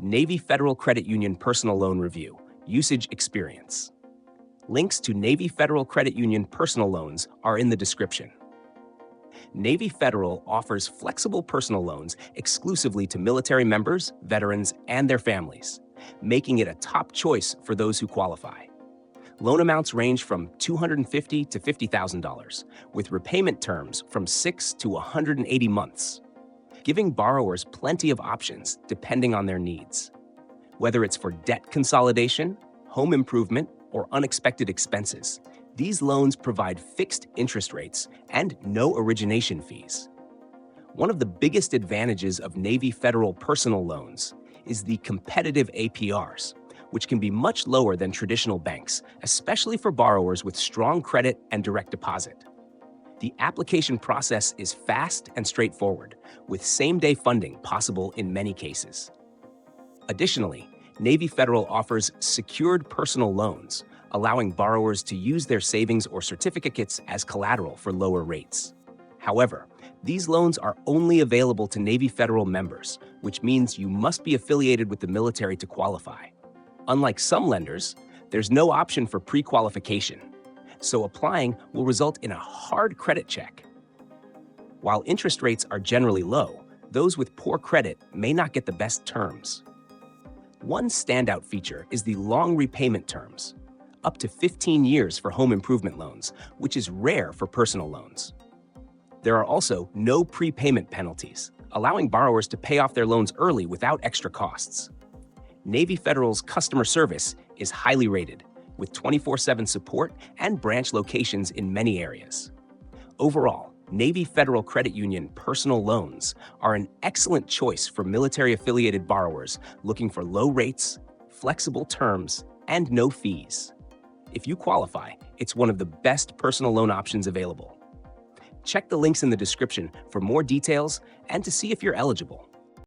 Navy Federal Credit Union Personal Loan Review, Usage Experience. Links to Navy Federal Credit Union personal loans are in the description. Navy Federal offers flexible personal loans exclusively to military members, veterans, and their families, making it a top choice for those who qualify. Loan amounts range from $250 to $50,000, with repayment terms from 6 to 180 months, giving borrowers plenty of options depending on their needs. Whether it's for debt consolidation, home improvement, or unexpected expenses, these loans provide fixed interest rates and no origination fees. One of the biggest advantages of Navy Federal personal loans is the competitive APRs, which can be much lower than traditional banks, especially for borrowers with strong credit and direct deposit. The application process is fast and straightforward, with same-day funding possible in many cases. Additionally, Navy Federal offers secured personal loans, allowing borrowers to use their savings or certificates as collateral for lower rates. However, these loans are only available to Navy Federal members, which means you must be affiliated with the military to qualify. Unlike some lenders, there's no option for pre-qualification, so applying will result in a hard credit check. While interest rates are generally low, those with poor credit may not get the best terms. One standout feature is the long repayment terms, up to 15 years for home improvement loans, which is rare for personal loans. There are also no prepayment penalties, allowing borrowers to pay off their loans early without extra costs. Navy Federal's customer service is highly rated, with 24/7 support and branch locations in many areas. Overall, Navy Federal Credit Union personal loans are an excellent choice for military-affiliated borrowers looking for low rates, flexible terms, and no fees. If you qualify, it's one of the best personal loan options available. Check the links in the description for more details and to see if you're eligible.